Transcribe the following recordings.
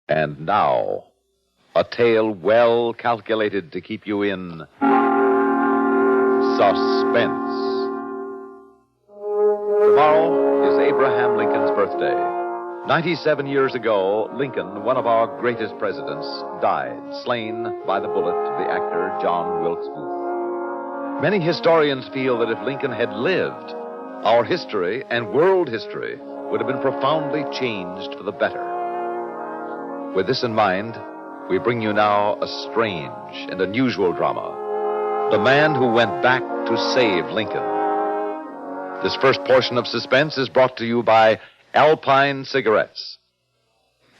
And now, a tale well calculated to keep you in suspense. Tomorrow is Abraham Lincoln's birthday. 97 years ago, Lincoln, one of our greatest presidents, died, slain by the bullet of the actor John Wilkes Booth. Many historians feel that if Lincoln had lived, our history and world history would have been profoundly changed for the better. With this in mind, we bring you now a strange and unusual drama. The Man Who Went Back to Save Lincoln. This first portion of Suspense is brought to you by Alpine Cigarettes.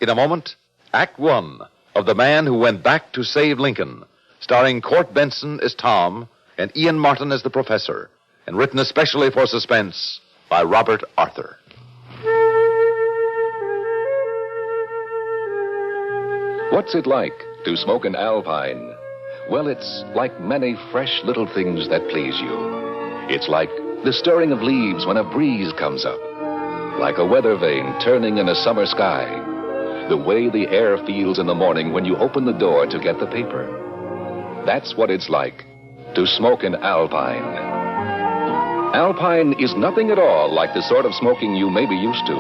In a moment, Act One of The Man Who Went Back to Save Lincoln, starring Court Benson as Tom and Ian Martin as the Professor, and written especially for Suspense by Robert Arthur. What's it like to smoke an Alpine? Well, it's like many fresh little things that please you. It's like the stirring of leaves when a breeze comes up. Like a weather vane turning in a summer sky. The way the air feels in the morning when you open the door to get the paper. That's what it's like to smoke an Alpine. Alpine is nothing at all like the sort of smoking you may be used to.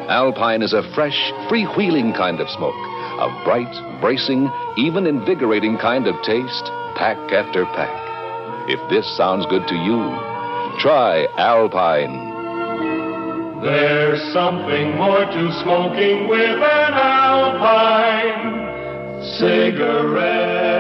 Alpine is a fresh, freewheeling kind of smoke. A bright, bracing, even invigorating kind of taste, pack after pack. If this sounds good to you, try Alpine. There's something more to smoking with an Alpine cigarette.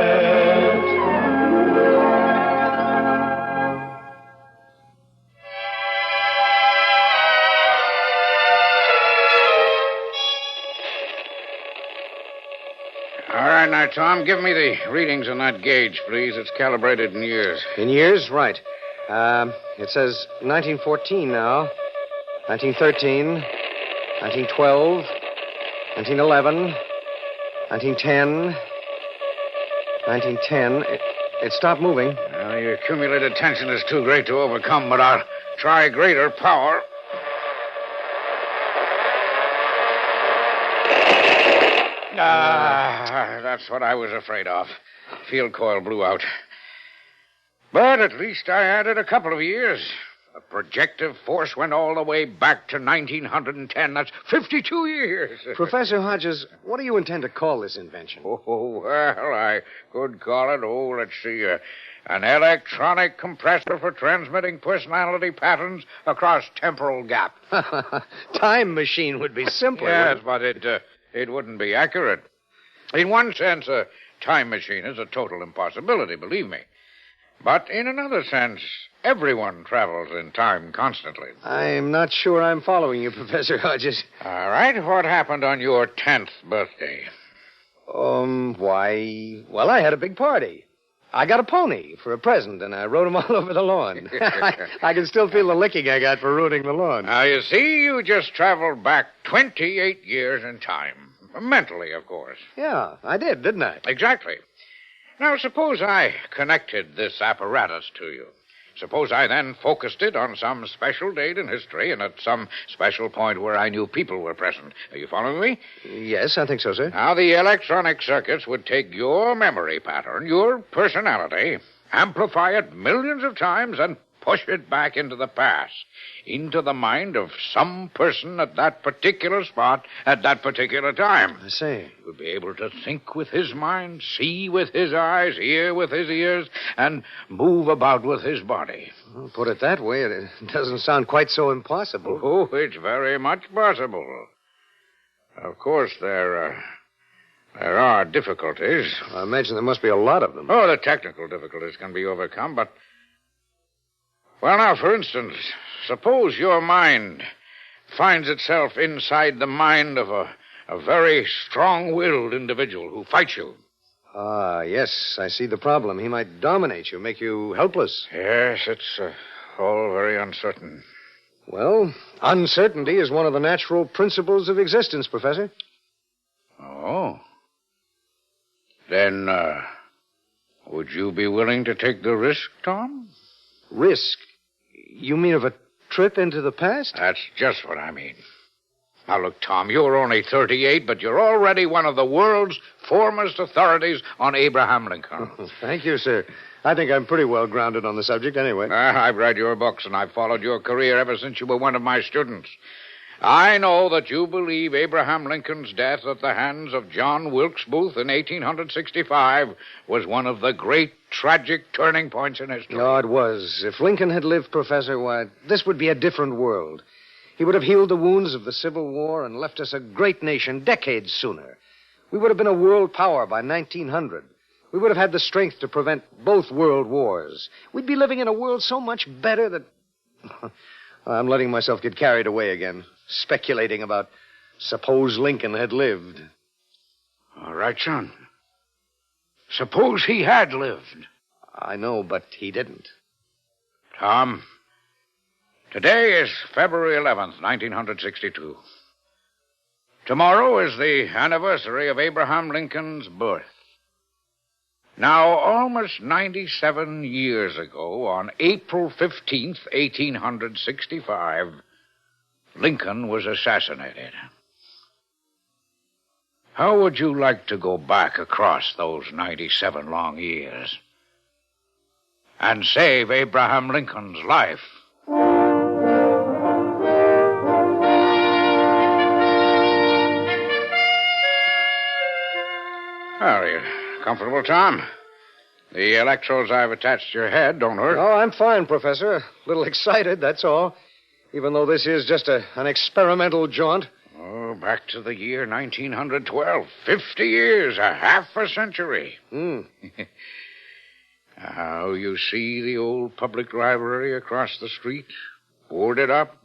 All right, now, Tom, give me the readings on that gauge, please. It's calibrated in years. In years? Right. It says 1914 now. 1913, 1912, 1911, 1910, 1910. It stopped moving. Well, your accumulated tension is too great to overcome, but I'll try greater power. That's what I was afraid of. Field coil blew out. But at least I added a couple of years. The projective force went all the way back to 1910. That's 52 years. Professor Hodges, what do you intend to call this invention? Oh, well, I could call it, let's see, an electronic compressor for transmitting personality patterns across temporal gap. Time machine would be simpler. Yes, but it wouldn't be accurate. In one sense, a time machine is a total impossibility, believe me. But in another sense, everyone travels in time constantly. I'm not sure I'm following you, Professor Hodges. All right, what happened on your 10th birthday? Well, I had a big party. I got a pony for a present, and I rode him all over the lawn. I can still feel the licking I got for ruining the lawn. Now, you see, you just traveled back 28 years in time. Mentally, of course. Yeah, I did, didn't I? Exactly. Now, suppose I connected this apparatus to you. Suppose I then focused it on some special date in history and at some special point where I knew people were present. Are you following me? Yes, I think so, sir. Now, the electronic circuits would take your memory pattern, your personality, amplify it millions of times, and push it back into the past, into the mind of some person at that particular spot at that particular time. I see. You would be able to think with his mind, see with his eyes, hear with his ears, and move about with his body. Well, put it that way, it doesn't sound quite so impossible. Oh, it's very much possible. Of course, there are difficulties. I imagine there must be a lot of them. Oh, the technical difficulties can be overcome, but... Well, now, for instance, suppose your mind finds itself inside the mind of a very strong-willed individual who fights you. Ah, yes, I see the problem. He might dominate you, make you helpless. Yes, it's all very uncertain. Well, uncertainty is one of the natural principles of existence, Professor. Oh. Then, would you be willing to take the risk, Tom? Risk? You mean of a trip into the past? That's just what I mean. Now, look, Tom, you're only 38, but you're already one of the world's foremost authorities on Abraham Lincoln. Thank you, sir. I think I'm pretty well grounded on the subject anyway. I've read your books, and I've followed your career ever since you were one of my students. I know that you believe Abraham Lincoln's death at the hands of John Wilkes Booth in 1865 was one of the great tragic turning points in history. No, it was. If Lincoln had lived, Professor, why, this would be a different world. He would have healed the wounds of the Civil War and left us a great nation decades sooner. We would have been a world power by 1900. We would have had the strength to prevent both world wars. We'd be living in a world so much better that... I'm letting myself get carried away again, speculating about suppose Lincoln had lived. All right, son. Suppose he had lived. I know, but he didn't. Tom, today is February 11th, 1962. Tomorrow is the anniversary of Abraham Lincoln's birth. Now, almost 97 years ago, on April 15th, 1865, Lincoln was assassinated. How would you like to go back across those 97 long years and save Abraham Lincoln's life? Are you comfortable, Tom? The electrodes I've attached to your head don't hurt. Oh, I'm fine, Professor. A little excited, that's all. Even though this is just an experimental jaunt. Oh, back to the year 1912. 50 years, a half a century. Now you see the old public library across the street? Boarded up,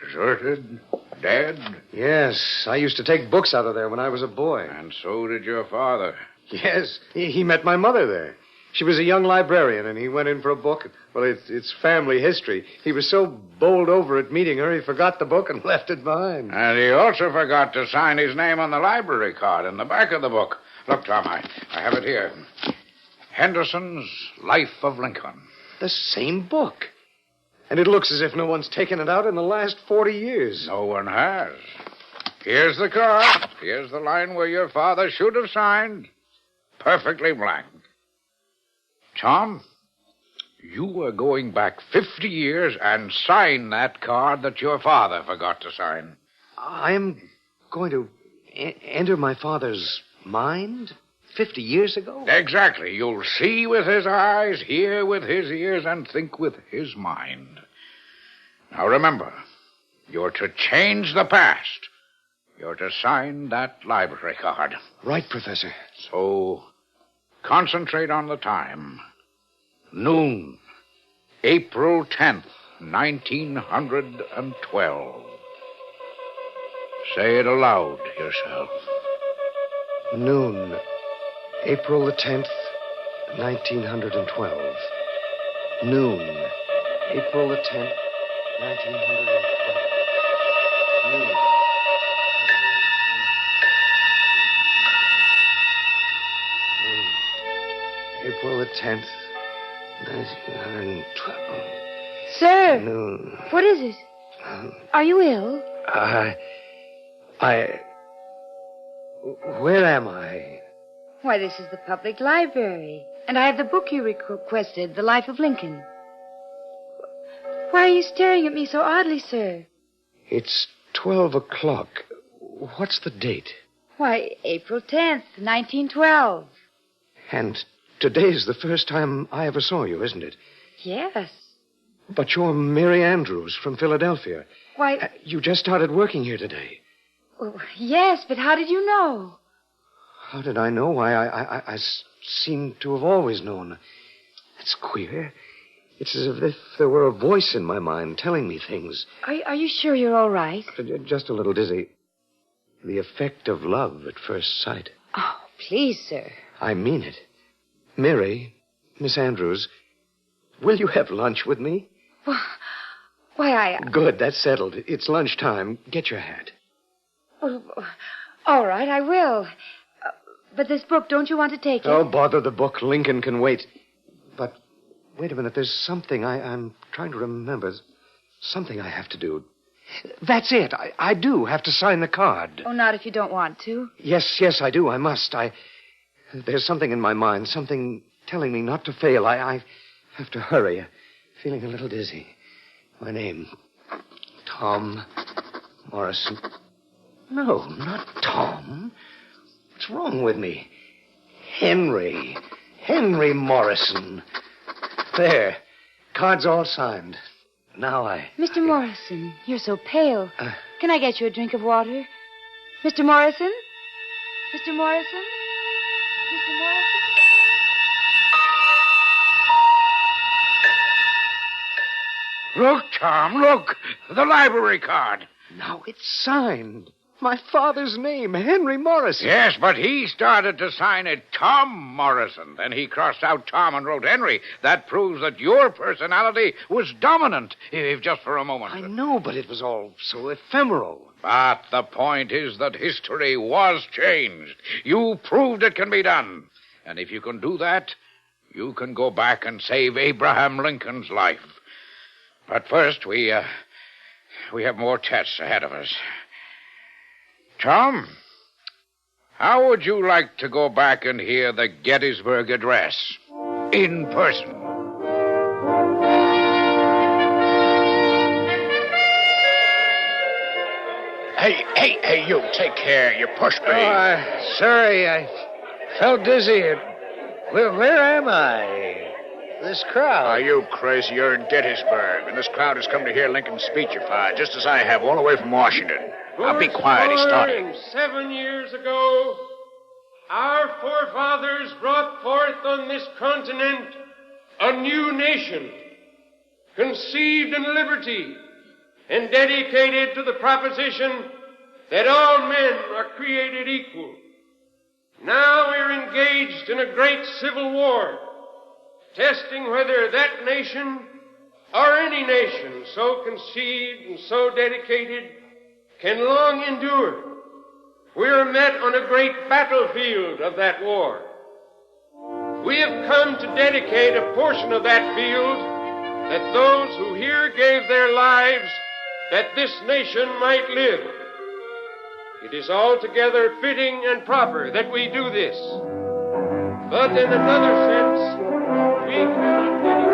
deserted, dead. Yes, I used to take books out of there when I was a boy. And so did your father. Yes, he met my mother there. She was a young librarian, and he went in for a book. Well, it's family history. He was so bowled over at meeting her, he forgot the book and left it behind. And he also forgot to sign his name on the library card in the back of the book. Look, Tom, I have it here. Henderson's Life of Lincoln. The same book. And it looks as if no one's taken it out in the last 40 years. No one has. Here's the card. Here's the line where your father should have signed. Perfectly blank. Tom, you are going back 50 years and sign that card that your father forgot to sign. I'm going to enter my father's mind 50 years ago? Exactly. You'll see with his eyes, hear with his ears, and think with his mind. Now remember, you're to change the past. You're to sign that library card. Right, Professor. So, concentrate on the time. Noon, April 10th, 1912. Say it aloud yourself. Noon, April the 10th, 1912. Noon, April the 10th, 1912. Noon. April the 10th, 1912. Sir! Noon. What is it? Are you ill? Where am I? Why, this is the public library. And I have the book you requested, The Life of Lincoln. Why are you staring at me so oddly, sir? It's 12 o'clock. What's the date? Why, April 10th, 1912. And today's the first time I ever saw you, isn't it? Yes. But you're Mary Andrews from Philadelphia. Why... You just started working here today. Oh, yes, but how did you know? How did I know? Why, I seem to have always known. That's queer. It's as if there were a voice in my mind telling me things. Are you sure you're all right? Just a little dizzy. The effect of love at first sight. Oh, please, sir. I mean it. Mary, Miss Andrews, will you have lunch with me? Why, Good, that's settled. It's lunchtime. Get your hat. Oh, all right, I will. But this book, don't you want to take it? Oh, bother the book. Lincoln can wait. But wait a minute. There's something I'm trying to remember. Something I have to do. That's it. I do have to sign the card. Oh, not if you don't want to. Yes, I do. I must. There's something in my mind, something telling me not to fail. I have to hurry. Feeling a little dizzy. My name, Tom Morrison. No, not Tom. What's wrong with me? Henry Morrison. There. Card's all signed. Now Mr. Morrison, you're so pale. Can I get you a drink of water? Mr. Morrison? Mr. Morrison? Mr. Morrison? Look, Tom, look. The library card. Now it's signed. My father's name, Henry Morrison. Yes, but he started to sign it Tom Morrison. Then he crossed out Tom and wrote Henry. That proves that your personality was dominant, if just for a moment. I know, but it was all so ephemeral. But the point is that history was changed. You proved it can be done. And if you can do that, you can go back and save Abraham Lincoln's life. But first, we have more tests ahead of us. Tom, how would you like to go back and hear the Gettysburg Address in person? Hey, you, take care. You pushed me. Sorry, I felt dizzy. Where am I? This crowd. Are you crazy? You're in Gettysburg, and this crowd has come to hear Lincoln speechify, just as I have, all the way from Washington. Now, be quiet. He's starting. 7 years ago, our forefathers brought forth on this continent a new nation, conceived in liberty and dedicated to the proposition that all men are created equal. Now we're engaged in a great civil war, testing whether that nation or any nation so conceived and so dedicated can long endure. We are met on a great battlefield of that war. We have come to dedicate a portion of that field that those who here gave their lives that this nation might live. It is altogether fitting and proper that we do this. But in another sense, we cannot dedicate...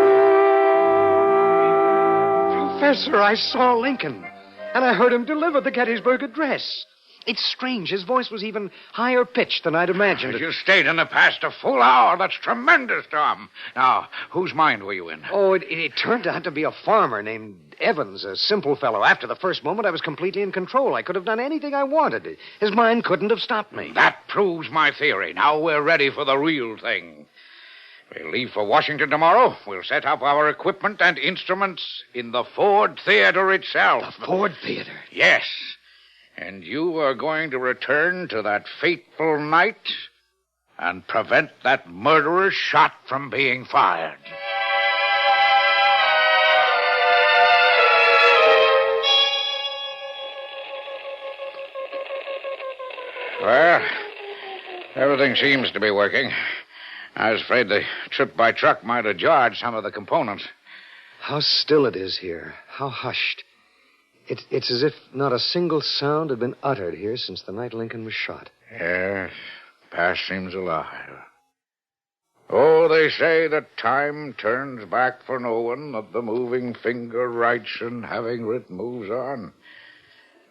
Professor, I saw Lincoln. And I heard him deliver the Gettysburg Address. It's strange. His voice was even higher pitched than I'd imagined. You stayed in the past a full hour. That's tremendous, Tom. Now, whose mind were you in? Oh, it turned out to be a farmer named Evans, a simple fellow. After the first moment, I was completely in control. I could have done anything I wanted. His mind couldn't have stopped me. That proves my theory. Now we're ready for the real thing. We'll leave for Washington tomorrow. We'll set up our equipment and instruments in the Ford Theater itself. The Ford Theater? Yes. And you are going to return to that fateful night and prevent that murderer's shot from being fired. Well, everything seems to be working. I was afraid the trip by truck might have jarred some of the components. How still it is here. How hushed. It's as if not a single sound had been uttered here since the night Lincoln was shot. Yes, past seems alive. Oh, they say that time turns back for no one, that the moving finger writes and having writ moves on.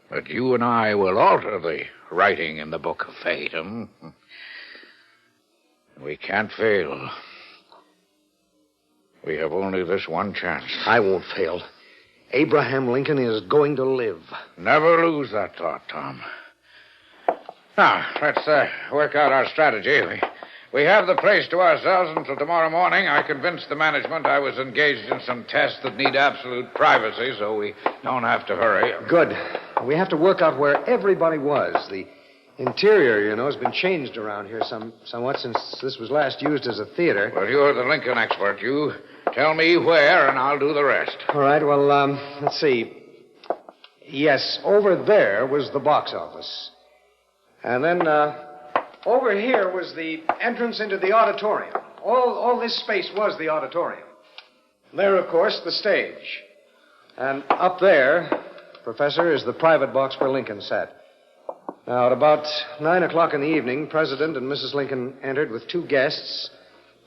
But you and I will alter the writing in the book of fate, We can't fail. We have only this one chance. I won't fail. Abraham Lincoln is going to live. Never lose that thought, Tom. Now, let's work out our strategy. We have the place to ourselves until tomorrow morning. I convinced the management I was engaged in some tests that need absolute privacy, so we don't have to hurry. Good. We have to work out where everybody was. The interior, has been changed around here somewhat since this was last used as a theater. Well, you're the Lincoln expert. You tell me where, and I'll do the rest. All right, well, let's see. Yes, over there was the box office. And then, over here was the entrance into the auditorium. All this space was the auditorium. There, of course, the stage. And up there, Professor, is the private box where Lincoln sat. Now, at about 9 o'clock in the evening, President and Mrs. Lincoln entered with 2 guests.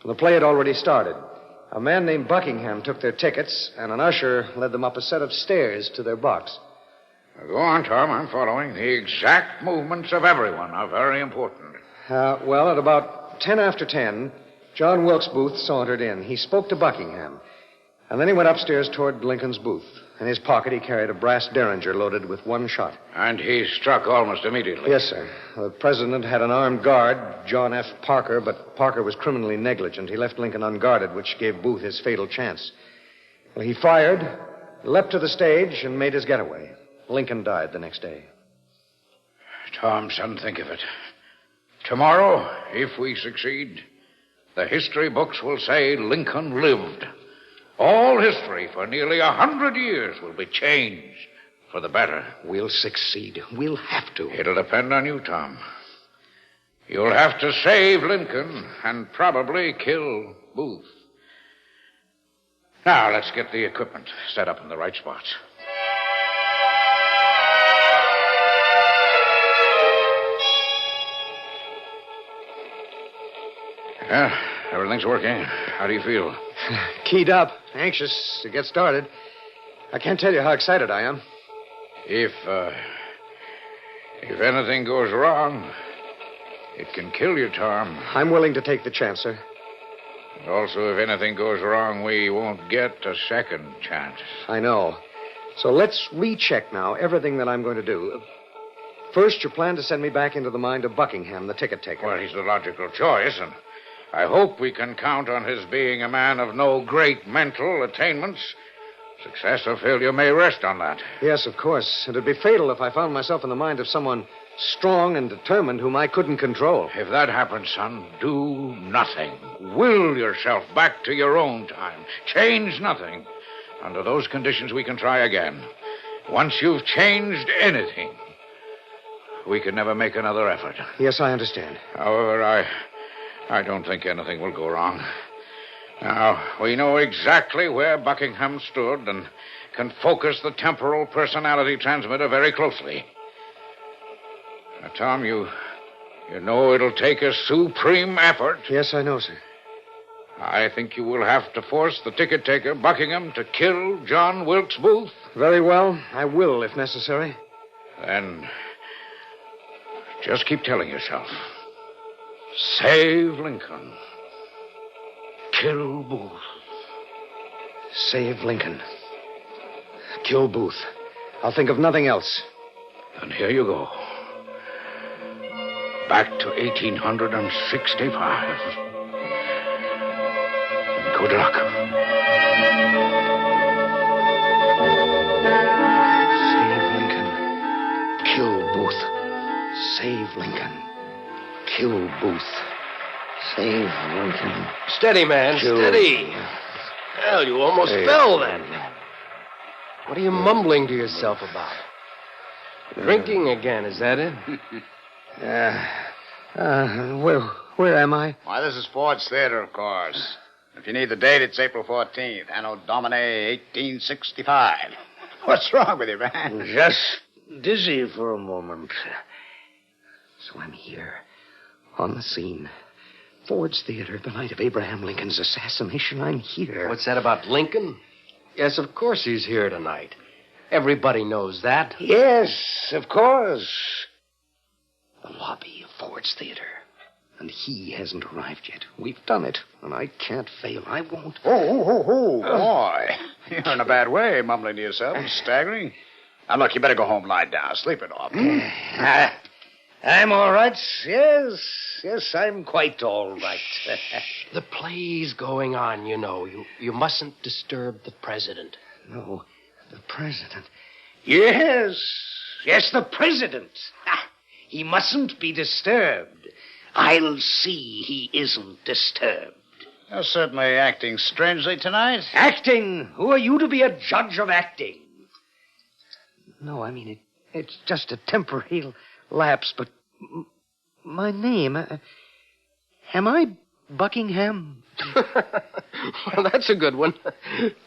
The play had already started. A man named Buckingham took their tickets, and an usher led them up a set of stairs to their box. Go on, Tom. I'm following. The exact movements of everyone are very important. Well, at about 10 after 10, John Wilkes Booth sauntered in. He spoke to Buckingham, and then he went upstairs toward Lincoln's booth. In his pocket, he carried a brass derringer loaded with 1 shot. And he struck almost immediately. Yes, sir. The president had an armed guard, John F. Parker, but Parker was criminally negligent. He left Lincoln unguarded, which gave Booth his fatal chance. Well, he fired, leapt to the stage, and made his getaway. Lincoln died the next day. Tom, son, think of it. Tomorrow, if we succeed, the history books will say Lincoln lived. All history for nearly 100 years will be changed for the better. We'll succeed. We'll have to. It'll depend on you, Tom. You'll have to save Lincoln and probably kill Booth. Now, let's get the equipment set up in the right spots. Yeah, everything's working. How do you feel? Keyed up, anxious to get started. I can't tell you how excited I am. If anything goes wrong, it can kill you, Tom. I'm willing to take the chance, sir. And also, if anything goes wrong, we won't get a second chance. I know. So let's recheck now everything that I'm going to do. First, you plan to send me back into the mind of Buckingham, the ticket taker. Well, he's the logical choice, and I hope we can count on his being a man of no great mental attainments. Success or failure may rest on that. Yes, of course. It'd be fatal if I found myself in the mind of someone strong and determined whom I couldn't control. If that happens, son, do nothing. Will yourself back to your own time. Change nothing. Under those conditions, we can try again. Once you've changed anything, we can never make another effort. Yes, I understand. However, I don't think anything will go wrong. Now, we know exactly where Buckingham stood and can focus the temporal personality transmitter very closely. Now, Tom, you know it'll take a supreme effort. Yes, I know, sir. I think you will have to force the ticket taker, Buckingham, to kill John Wilkes Booth. Very well. I will, if necessary. Then just keep telling yourself, save Lincoln. Kill Booth. Save Lincoln. Kill Booth. I'll think of nothing else. And here you go. Back to 1865. Good luck. Save Lincoln. Kill Booth. Save Lincoln. Kill Booth. Save Lincoln. Steady, man. Kill. Steady. Well, you almost fell then. What are you mumbling to yourself about? Drinking again, is that it? Where am I? Why, this is Ford's Theater, of course. If you need the date, it's April 14th, Anno Domini 1865. What's wrong with you, man? Just dizzy for a moment. So I'm here, on the scene. Ford's Theater, the night of Abraham Lincoln's assassination. I'm here. What's that about Lincoln? Yes, of course he's here tonight. Everybody knows that. Yes, of course. The lobby of Ford's Theater. And he hasn't arrived yet. We've done it, and I can't fail. I won't. Boy. You're in a bad way, mumbling to yourself and staggering. Now, look, you better go home, lie down, sleep it off. I'm all right. Yes, I'm quite all right. The play's going on, you know. You mustn't disturb the president. No, the president. Yes, the president. He mustn't be disturbed. I'll see he isn't disturbed. You're certainly acting strangely tonight. Acting? Who are you to be a judge of acting? No, I mean, it's just a temporary lapse, but my name... am I Buckingham? Well, that's a good one.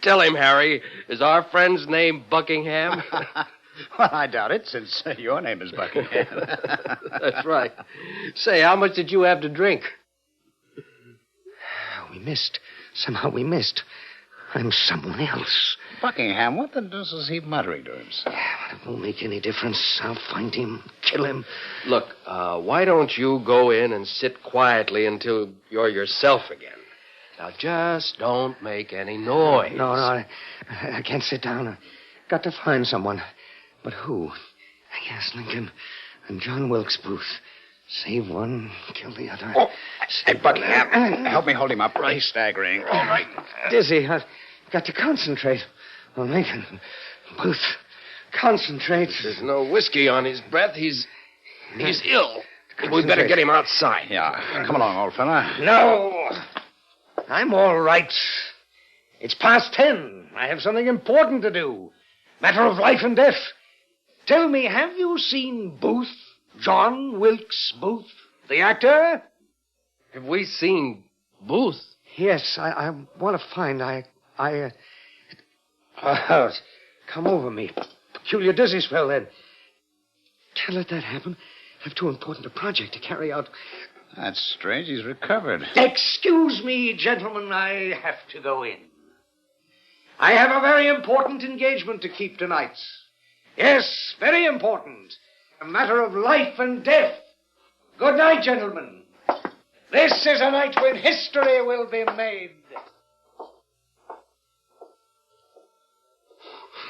Tell him, Harry. Is our friend's name Buckingham? Well, I doubt it, since your name is Buckingham. That's right. Say, how much did you have to drink? We missed. Somehow we missed. I'm someone else. Buckingham, what the deuce is he muttering to himself? Yeah, it won't make any difference. I'll find him, kill him. Look, why don't you go in and sit quietly until you're yourself again? Now, just don't make any noise. No, I can't sit down. I've got to find someone. But who? Yes, Lincoln and John Wilkes Booth. Save one, kill the other. Oh, hey, Buckingham, help me hold him up. He's staggering. All right. Dizzy. I've got to concentrate. On Lincoln. Booth. Concentrate. There's no whiskey on his breath. He's ill. We'd better get him outside. Yeah. Come along, old fella. No. I'm all right. It's past 10. I have something important to do. Matter of life and death. Tell me, have you seen Booth? John Wilkes Booth, the actor? Have we seen Booth? Yes, I want to find. Come over me. Peculiar dizzy spell, then. Can't let that happen. I have too important a project to carry out. That's strange. He's recovered. Excuse me, gentlemen. I have to go in. I have a very important engagement to keep tonight. Yes, very important. A matter of life and death. Good night, gentlemen. This is a night when history will be made.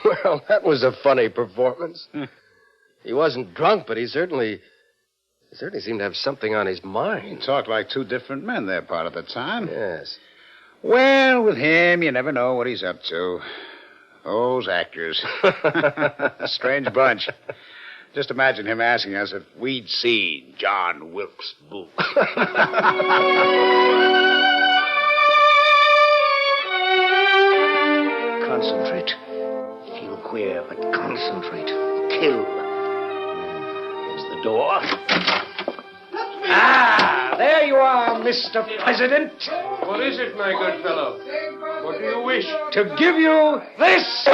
Well, that was a funny performance. He wasn't drunk, but he certainly seemed to have something on his mind. He talked like two different men there part of the time. Yes. Well, with him, you never know what he's up to. Those actors. A strange bunch. Just imagine him asking us if we'd seen John Wilkes Booth. Concentrate. Feel queer, but concentrate. Kill. Here's the door. Ah, there you are, Mr. President. What is it, my good fellow? What do you wish? To give you this.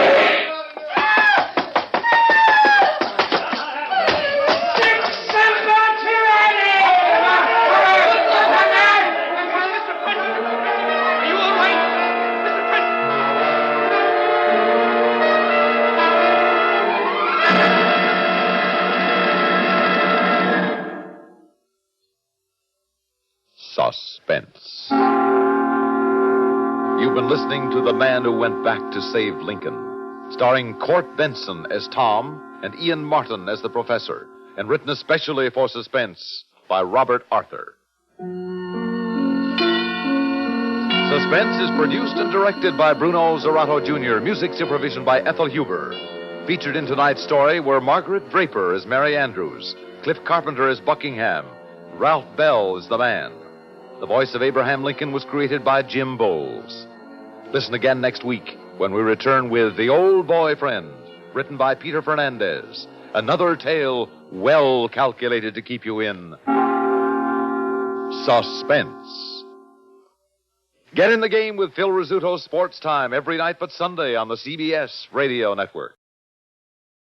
Suspense. You've been listening to The Man Who Went Back to Save Lincoln, starring Court Benson as Tom and Ian Martin as the Professor, and written especially for Suspense by Robert Arthur. Suspense is produced and directed by Bruno Zerato Jr., music supervision by Ethel Huber. Featured in tonight's story were Margaret Draper as Mary Andrews, Cliff Carpenter as Buckingham, Ralph Bell as the man. The voice of Abraham Lincoln was created by Jim Bowles. Listen again next week when we return with The Old Boy Friend, written by Peter Fernandez. Another tale well calculated to keep you in suspense. Get in the game with Phil Rizzuto's Sports Time every night but Sunday on the CBS Radio Network.